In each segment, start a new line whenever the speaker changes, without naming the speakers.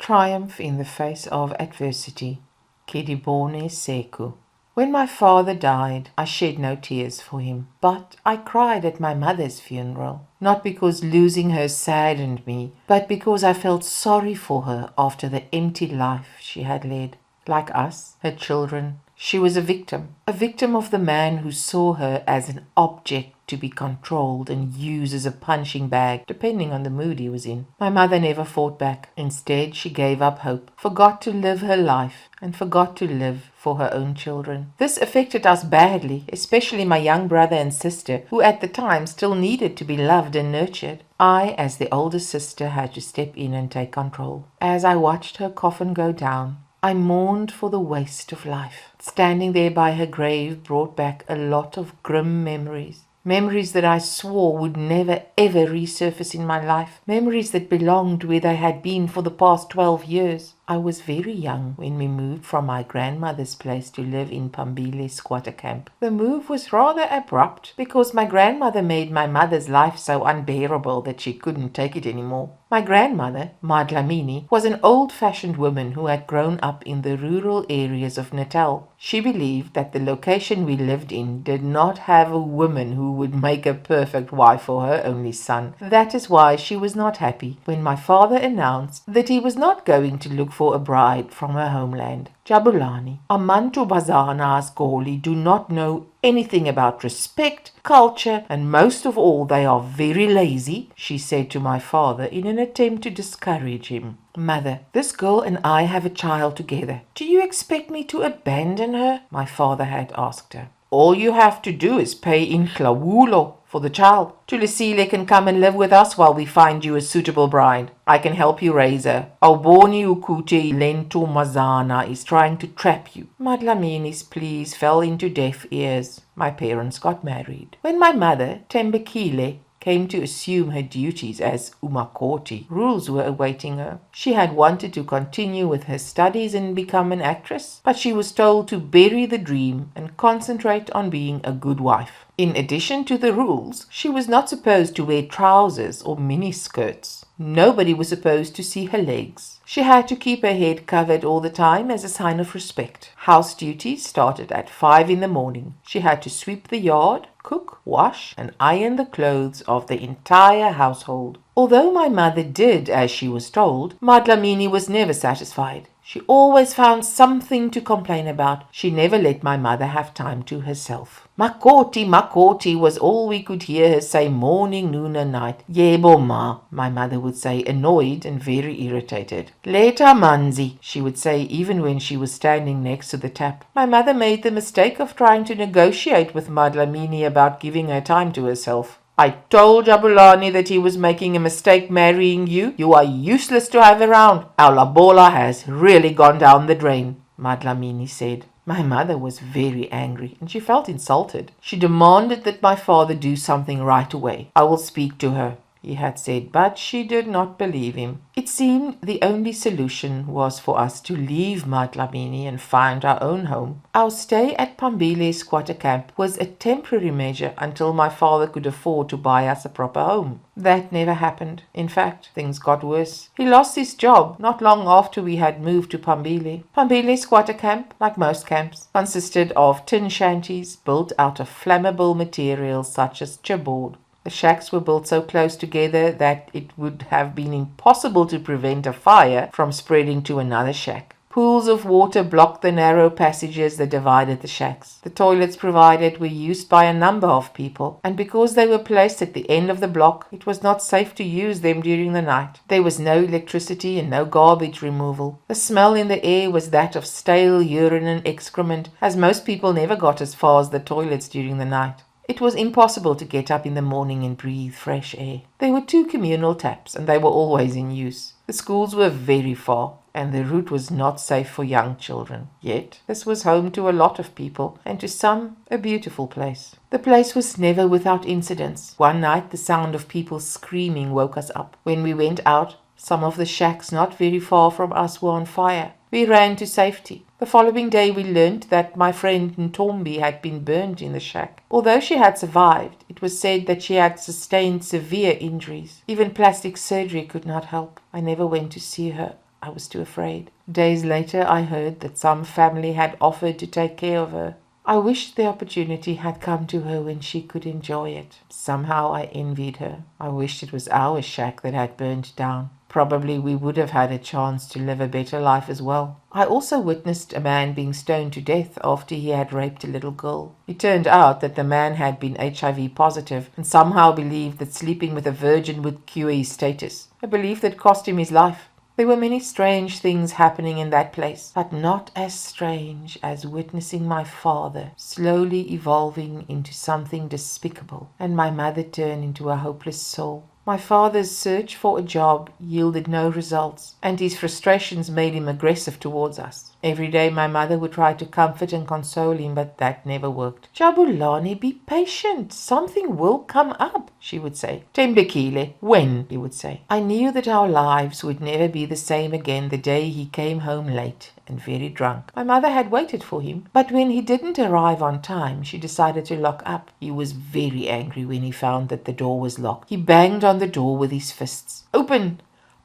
Triumph in the face of adversity. Kedibone Seku. When my father died, I shed no tears for him, but I cried at my mother's funeral, not because losing her saddened me, but because I felt sorry for her after the empty life she had led. Like us, her children, she was a victim of the man who saw her as an object to be controlled and used as a punching bag, depending on the mood he was in. My mother never fought back. Instead, she gave up hope, forgot to live her life, and forgot to live for her own children. This affected us badly, especially my young brother and sister, who at the time still needed to be loved and nurtured. I, as the older sister, had to step in and take control. As I watched her coffin go down, I mourned for the waste of life. Standing there by her grave brought back a lot of grim memories. Memories that I swore would never ever resurface in my life. Memories that belonged where they had been for the past 12 years. I was very young when we moved from my grandmother's place to live in Pambile squatter camp. The move was rather abrupt because my grandmother made my mother's life so unbearable that she couldn't take it anymore. My grandmother, Madlamini, was an old-fashioned woman who had grown up in the rural areas of Natal. She believed that the location we lived in did not have a woman who would make a perfect wife for her only son. That is why she was not happy when my father announced that he was not going to look for a bride from her homeland. Jabulani, Amantu Bazana's Goli do not know anything about respect, culture, and most of all they are very lazy, she said to my father in an attempt to discourage him. Mother, this girl and I have a child together. Do you expect me to abandon her? My father had asked her. All you have to do is pay in Hlawulo for the child. Tulisile can come and live with us while we find you a suitable bride. I can help you raise her. Alboni Ukute Lento Mazana is trying to trap you. Madlamini's pleas fell into deaf ears. My parents got married. When my mother, Tembekile, came to assume her duties as umakoti, rules were awaiting her. She had wanted to continue with her studies and become an actress, but she was told to bury the dream and concentrate on being a good wife. In addition to the rules, she was not supposed to wear trousers or miniskirts. Nobody was supposed to see her legs. She had to keep her head covered all the time as a sign of respect. House duties started at 5 in the morning. She had to sweep the yard, cook, wash, and iron the clothes of the entire household. Although my mother did as she was told, Madlamini was never satisfied. She always found something to complain about. She never let my mother have time to herself. Makoti, Makoti was all we could hear her say morning, noon and night. Yebo ma, my mother would say, annoyed and very irritated. Leta manzi, she would say even when she was standing next to the tap. My mother made the mistake of trying to negotiate with Madlamini about giving her time to herself. I told Jabulani that he was making a mistake marrying you. You are useless to have around. Our labola has really gone down the drain, Madlamini said. My mother was very angry and she felt insulted. She demanded that my father do something right away. I will speak to her, he had said, but she did not believe him. It seemed the only solution was for us to leave Madlamini and find our own home. Our stay at Pambile squatter camp was a temporary measure until my father could afford to buy us a proper home. That never happened. In fact, things got worse. He lost his job not long after we had moved to Pambile. Pambile squatter camp, like most camps, consisted of tin shanties built out of flammable materials such as chipboard. The shacks were built so close together that it would have been impossible to prevent a fire from spreading to another shack. Pools of water blocked the narrow passages that divided the shacks. The toilets provided were used by a number of people, and because they were placed at the end of the block, it was not safe to use them during the night. There was no electricity and no garbage removal. The smell in the air was that of stale urine and excrement, as most people never got as far as the toilets during the night. It was impossible to get up in the morning and breathe fresh air. There were 2 communal taps, and they were always in use. The schools were very far, and the route was not safe for young children. Yet, this was home to a lot of people, and to some, a beautiful place. The place was never without incidents. One night, the sound of people screaming woke us up. When we went out, some of the shacks not very far from us were on fire. We ran to safety. The following day we learned that my friend Ntombi had been burned in the shack. Although she had survived, it was said that she had sustained severe injuries. Even plastic surgery could not help. I never went to see her. I was too afraid. Days later, I heard that some family had offered to take care of her. I wished the opportunity had come to her when she could enjoy it. Somehow I envied her. I wished it was our shack that had burned down. Probably we would have had a chance to live a better life as well. I also witnessed a man being stoned to death after he had raped a little girl. It turned out that the man had been HIV positive and somehow believed that sleeping with a virgin would cure his status, a belief that cost him his life. There were many strange things happening in that place, but not as strange as witnessing my father slowly evolving into something despicable and my mother turn into a hopeless soul. My father's search for a job yielded no results, and his frustrations made him aggressive towards us. Every day my mother would try to comfort and console him, but that never worked. "Jabulani, be patient. Something will come up," she would say. "Tembekile, when?" he would say. I knew that our lives would never be the same again the day he came home late and very drunk. My mother had waited for him, but when he didn't arrive on time, she decided to lock up. He was very angry when he found that the door was locked. He banged on the door with his fists. "Open!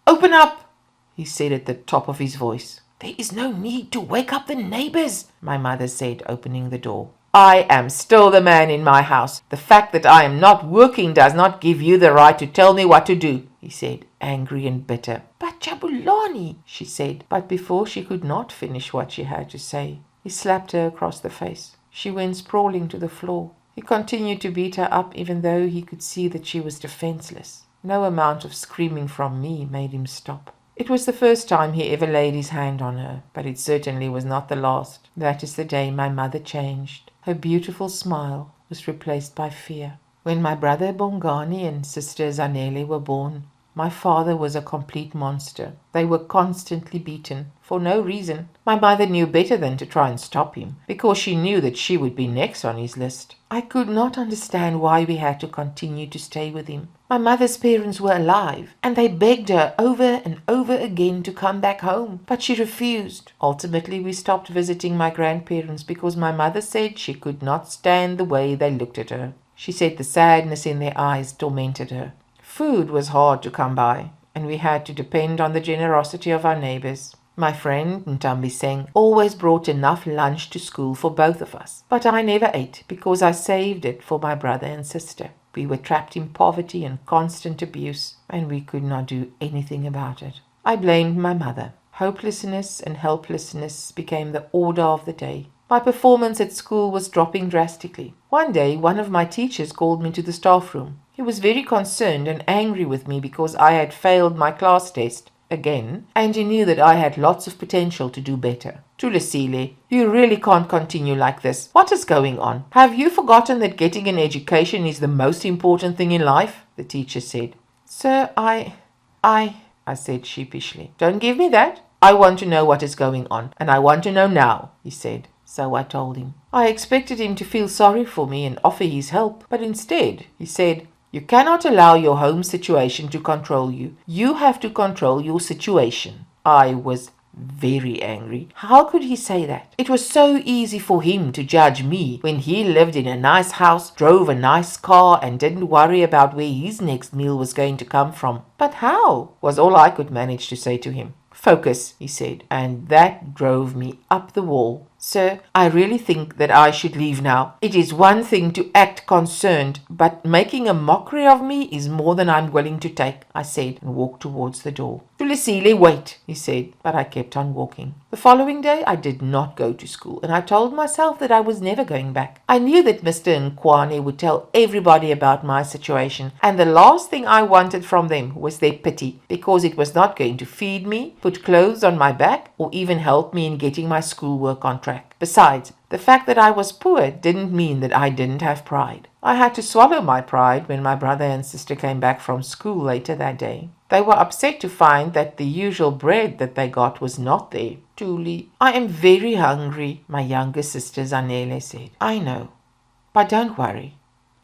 Open up!" he said at the top of his voice. "There is no need to wake up the neighbors," my mother said, opening the door. "I am still the man in my house. The fact that I am not working does not give you the right to tell me what to do," he said, angry and bitter. "But Jabulani," she said. But before she could not finish what she had to say, he slapped her across the face. She went sprawling to the floor. He continued to beat her up even though he could see that she was defenseless. No amount of screaming from me made him stop. It was the first time he ever laid his hand on her, but it certainly was not the last. That is the day my mother changed. Her beautiful smile was replaced by fear. When my brother Bongani and sister Zanele were born, my father was a complete monster. They were constantly beaten, for no reason. My mother knew better than to try and stop him, because she knew that she would be next on his list. I could not understand why we had to continue to stay with him. My mother's parents were alive, and they begged her over and over again to come back home, but she refused. Ultimately, we stopped visiting my grandparents because my mother said she could not stand the way they looked at her. She said the sadness in their eyes tormented her. Food was hard to come by, and we had to depend on the generosity of our neighbors. My friend Ntambiseng always brought enough lunch to school for both of us, but I never ate because I saved it for my brother and sister. We were trapped in poverty and constant abuse, and we could not do anything about it. I blamed my mother. Hopelessness and helplessness became the order of the day. My performance at school was dropping drastically. One day, one of my teachers called me to the staff room. He was very concerned and angry with me because I had failed my class test again, and he knew that I had lots of potential to do better. "Tulisile, you really can't continue like this. What is going on? Have you forgotten that getting an education is the most important thing in life?" the teacher said. "Sir, I said sheepishly. "Don't give me that. I want to know what is going on, and I want to know now," he said. So I told him. I expected him to feel sorry for me and offer his help, but instead he said, "You cannot allow your home situation to control you. You have to control your situation." I was very angry. How could he say that? It was so easy for him to judge me when he lived in a nice house, drove a nice car, and didn't worry about where his next meal was going to come from. But how? Was all I could manage to say to him. "Focus," he said, and that drove me up the wall. "Sir, I really think that I should leave now. It is one thing to act concerned, but making a mockery of me is more than I'm willing to take," I said, and walked towards the door. "Tulisile, wait," he said, but I kept on walking. The following day I did not go to school, and I told myself that I was never going back. I knew that Mr. Nkwane would tell everybody about my situation, and the last thing I wanted from them was their pity, because it was not going to feed me, put clothes on my back, or even help me in getting my schoolwork on track. Besides, the fact that I was poor didn't mean that I didn't have pride. I had to swallow my pride when my brother and sister came back from school later that day. They were upset to find that the usual bread that they got was not there. "Tuli, I am very hungry," my younger sister Zanele said. "I know, but don't worry.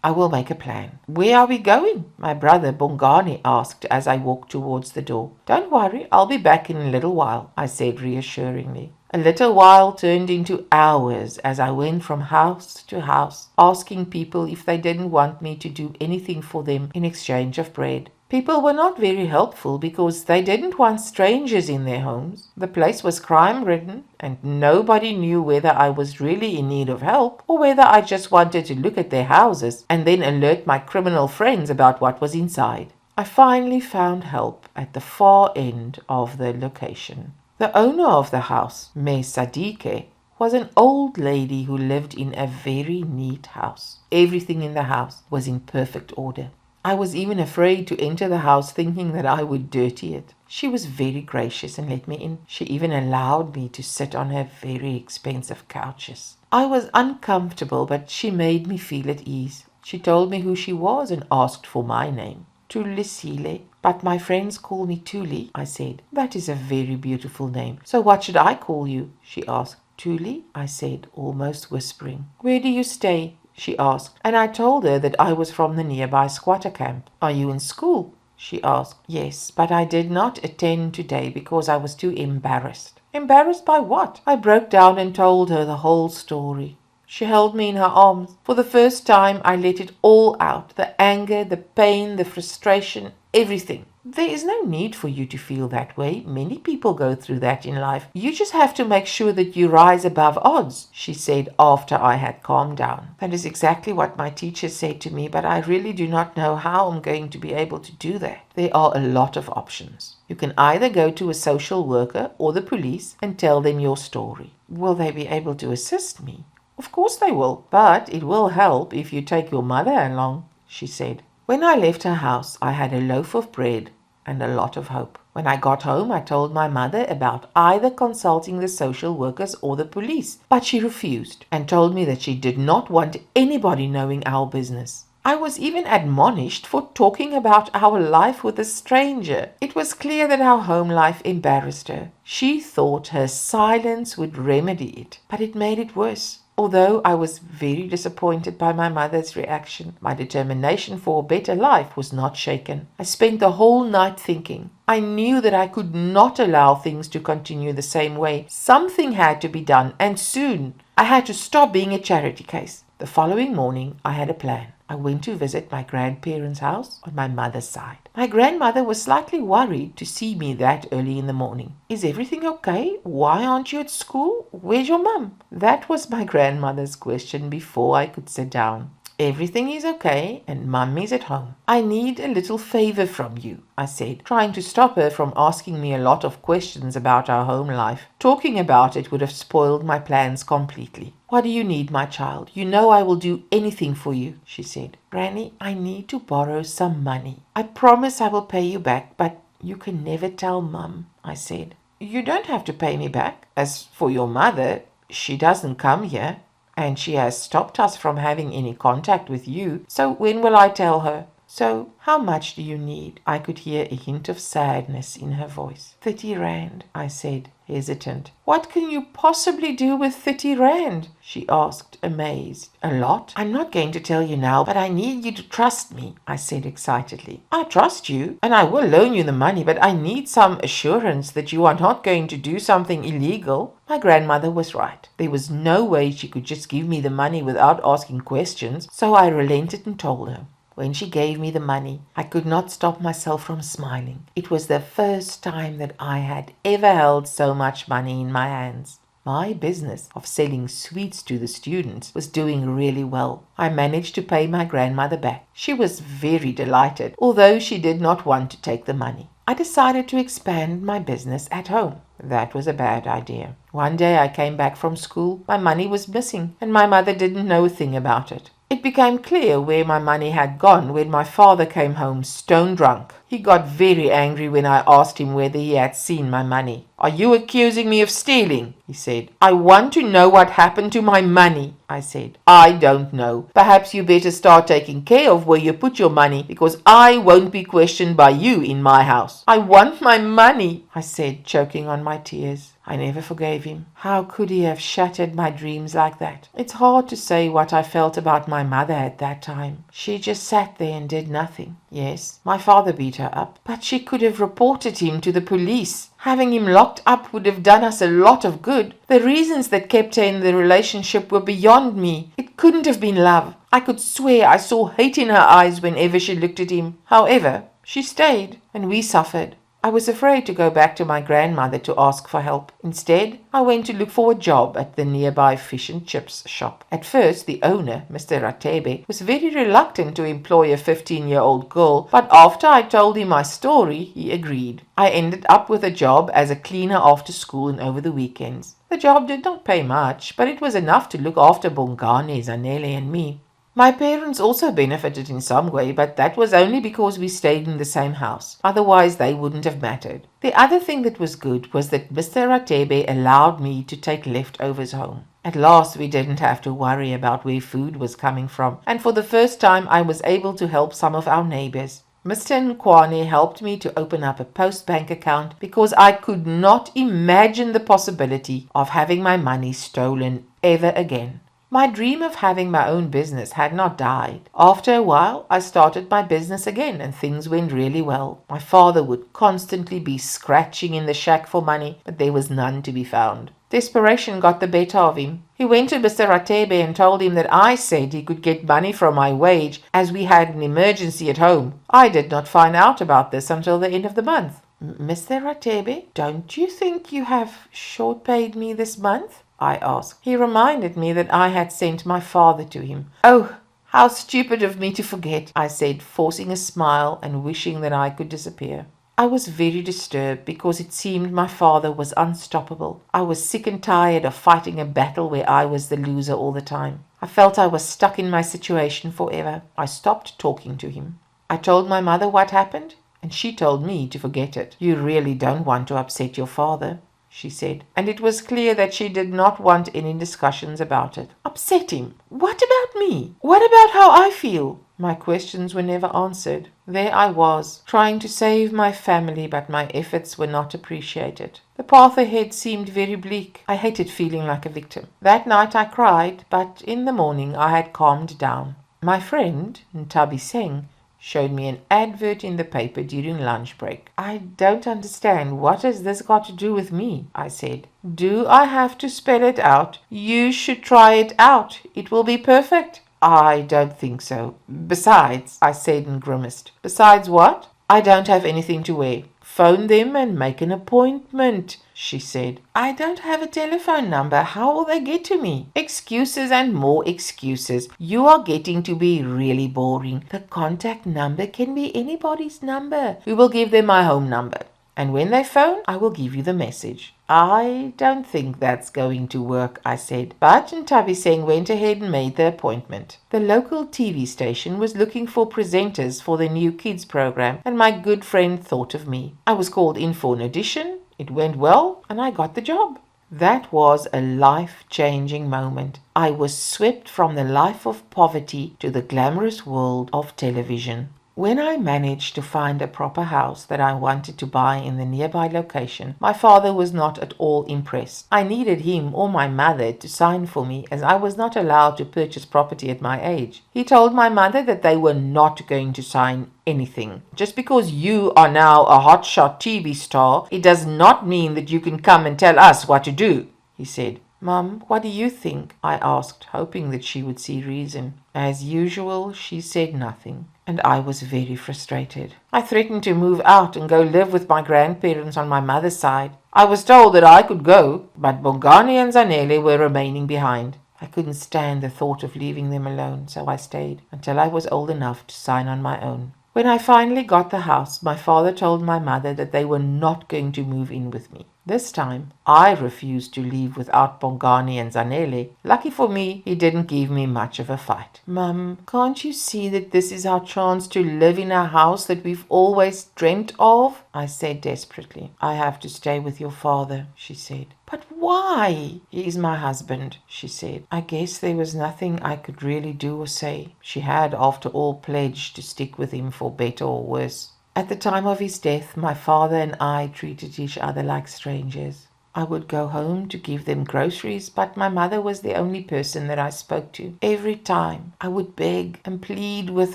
I will make a plan." "Where are we going?" my brother Bongani asked as I walked towards the door. "Don't worry, I'll be back in a little while," I said reassuringly. A little while turned into hours as I went from house to house, asking people if they didn't want me to do anything for them in exchange of bread. People were not very helpful because they didn't want strangers in their homes. The place was crime-ridden, and nobody knew whether I was really in need of help or whether I just wanted to look at their houses and then alert my criminal friends about what was inside. I finally found help at the far end of the location. The owner of the house, Ms. Sadike, was an old lady who lived in a very neat house. Everything in the house was in perfect order. I was even afraid to enter the house thinking that I would dirty it. She was very gracious and let me in. She even allowed me to sit on her very expensive couches. I was uncomfortable, but she made me feel at ease. She told me who she was and asked for my name. Tulisile. But my friends call me Tuli, I said. That is a very beautiful name. So what should I call you? She asked. Tuli, I said, almost whispering. Where do you stay? She asked, and I told her that I was from the nearby squatter camp. Are you in school? She asked. Yes, but I did not attend today because I was too embarrassed. Embarrassed by what? I broke down and told her the whole story. She held me in her arms. For the first time, I let it all out. The anger, the pain, the frustration, everything. There is no need for you to feel that way. Many people go through that in life. You just have to make sure that you rise above odds, she said after I had calmed down. That is exactly what my teacher said to me, but I really do not know how I'm going to be able to do that. There are a lot of options. You can either go to a social worker or the police and tell them your story. Will they be able to assist me? Of course they will, but it will help if you take your mother along, she said. When I left her house, I had a loaf of bread and a lot of hope. When I got home, I told my mother about either consulting the social workers or the police, but she refused and told me that she did not want anybody knowing our business. I was even admonished for talking about our life with a stranger. It was clear that our home life embarrassed her. She thought her silence would remedy it, but it made it worse. Although I was very disappointed by my mother's reaction, my determination for a better life was not shaken. I spent the whole night thinking. I knew that I could not allow things to continue the same way. Something had to be done, and soon. I had to stop being a charity case. The following morning, I had a plan. I went to visit my grandparents' house on my mother's side. My grandmother was slightly worried to see me that early in the morning. Is everything okay? Why aren't you at school? Where's your mum? That was my grandmother's question before I could sit down. Everything is okay and mum is at home. I need a little favor from you, I said, trying to stop her from asking me a lot of questions about our home life. Talking about it would have spoiled my plans completely. What do you need, my child? You know I will do anything for you, she said. Granny, I need to borrow some money. I promise I will pay you back, but you can never tell Mum, I said. You don't have to pay me back. As for your mother, she doesn't come here, and she has stopped us from having any contact with you, so when will I tell her? So, how much do you need? I could hear a hint of sadness in her voice. 30 rand, I said, hesitant. What can you possibly do with 30 rand? She asked, amazed. A lot? I'm not going to tell you now, but I need you to trust me, I said excitedly. I trust you, and I will loan you the money, but I need some assurance that you are not going to do something illegal. My grandmother was right. There was no way she could just give me the money without asking questions, so I relented and told her. When she gave me the money, I could not stop myself from smiling. It was the first time that I had ever held so much money in my hands. My business of selling sweets to the students was doing really well. I managed to pay my grandmother back. She was very delighted, although she did not want to take the money. I decided to expand my business at home. That was a bad idea. One day I came back from school. My money was missing, and my mother didn't know a thing about it. It became clear where my money had gone when my father came home stone drunk. He got very angry when I asked him whether he had seen my money. Are you accusing me of stealing? He said. I want to know what happened to my money, I said. I don't know. Perhaps you better start taking care of where you put your money, because I won't be questioned by you in my house. I want my money, I said, choking on my tears. I never forgave him. How could he have shattered my dreams like that? It's hard to say what I felt about my mother at that time. She just sat there and did nothing. Yes, my father beat her up, but she could have reported him to the police. Having him locked up would have done us a lot of good. The reasons that kept her in the relationship were beyond me. It couldn't have been love. I could swear I saw hate in her eyes whenever she looked at him. However, She stayed, and we suffered. I was afraid to go back to my grandmother to ask for help. Instead, I went to look for a job at the nearby fish and chips shop. At first, the owner, Mr. Ratebe, was very reluctant to employ a 15-year-old girl, but after I told him my story, he agreed. I ended up with a job as a cleaner after school and over the weekends. The job did not pay much, but it was enough to look after Bongane, Zanele, and me. My parents also benefited in some way, but that was only because we stayed in the same house. Otherwise, they wouldn't have mattered. The other thing that was good was that Mr. Ratebe allowed me to take leftovers home. At last, we didn't have to worry about where food was coming from, and for the first time, I was able to help some of our neighbors. Mr. Nkwane helped me to open up a post bank account because I could not imagine the possibility of having my money stolen ever again. My dream of having my own business had not died. After a while, I started my business again and things went really well. My father would constantly be scratching in the shack for money, but there was none to be found. Desperation got the better of him. He went to Mr. Ratebe and told him that I said he could get money from my wage as we had an emergency at home. I did not find out about this until the end of the month. Mr. Ratebe, don't you think you have short paid me this month? I asked. He reminded me that I had sent my father to him. Oh, how stupid of me to forget, I said, forcing a smile and wishing that I could disappear. I was very disturbed because it seemed my father was unstoppable. I was sick and tired of fighting a battle where I was the loser all the time. I felt I was stuck in my situation forever. I stopped talking to him. I told my mother what happened, and she told me to forget it. You really don't want to upset your father, she said, and it was clear that she did not want any discussions about it. Upset him? What about me? What about how I feel? My questions were never answered. There I was, trying to save my family, but my efforts were not appreciated. The path ahead seemed very bleak. I hated feeling like a victim. That night I cried, but in the morning I had calmed down. My friend, Ntabiseng, showed me an advert in the paper during lunch break. I don't understand. What has this got to do with me? I said. Do I have to spell it out? You should try it out. It will be perfect. I don't think so. Besides, I said and grimaced. Besides what? I don't have anything to wear. Phone them and make an appointment, she said. I don't have a telephone number. How will they get to me? Excuses and more excuses. You are getting to be really boring. The contact number can be anybody's number. We will give them my home number. And when they phone, I will give you the message. I don't think that's going to work, I said. But Ntabiseng went ahead and made the appointment. The local TV station was looking for presenters for the new kids program, and my good friend thought of me. I was called in for an audition. It went well, and I got the job. That was a life-changing moment. I was swept from the life of poverty to the glamorous world of television. When I managed to find a proper house that I wanted to buy in the nearby location, my father was not at all impressed. I needed him or my mother to sign for me as I was not allowed to purchase property at my age. He told my mother that they were not going to sign anything. Just because you are now a hotshot TV star, it does not mean that you can come and tell us what to do, he said. Mum, what do you think? I asked, hoping that she would see reason. As usual, she said nothing, and I was very frustrated. I threatened to move out and go live with my grandparents on my mother's side. I was told that I could go, but Bongane and Zanele were remaining behind. I couldn't stand the thought of leaving them alone, so I stayed until I was old enough to sign on my own. When I finally got the house, my father told my mother that they were not going to move in with me. This time, I refused to leave without Bongane and Zanele. Lucky for me, he didn't give me much of a fight. Mum, can't you see that this is our chance to live in a house that we've always dreamt of? I said desperately. I have to stay with your father, she said. But why? He is my husband, she said. I guess there was nothing I could really do or say. She had, after all, pledged to stick with him for better or worse. At the time of his death, my father and I treated each other like strangers. I would go home to give them groceries, but my mother was the only person that I spoke to. Every time I would beg and plead with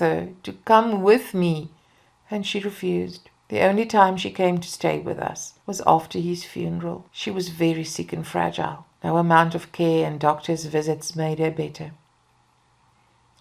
her to come with me, and she refused. The only time she came to stay with us was after his funeral. She was very sick and fragile. No amount of care and doctor's visits made her better.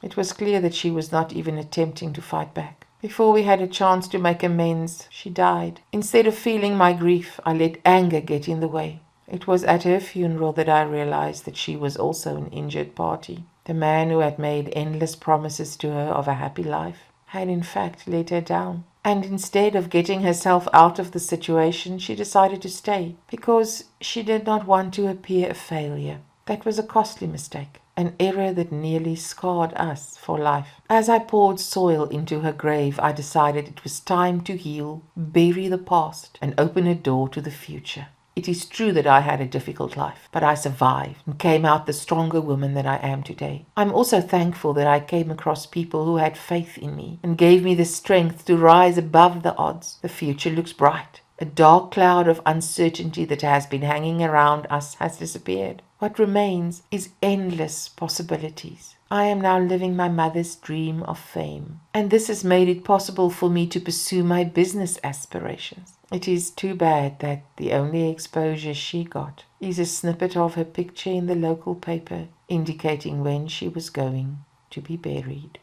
It was clear that she was not even attempting to fight back. Before we had a chance to make amends, she died. Instead of feeling my grief, I let anger get in the way. It was at her funeral that I realized that she was also an injured party. The man who had made endless promises to her of a happy life had in fact let her down. And instead of getting herself out of the situation, she decided to stay because she did not want to appear a failure. That was a costly mistake, an error that nearly scarred us for life. As I poured soil into her grave, I decided it was time to heal, bury the past, and open a door to the future. It is true that I had a difficult life, but I survived and came out the stronger woman that I am today. I'm also thankful that I came across people who had faith in me and gave me the strength to rise above the odds. The future looks bright. A dark cloud of uncertainty that has been hanging around us has disappeared. What remains is endless possibilities. I am now living my mother's dream of fame, and this has made it possible for me to pursue my business aspirations. It is too bad that the only exposure she got is a snippet of her picture in the local paper indicating when she was going to be buried.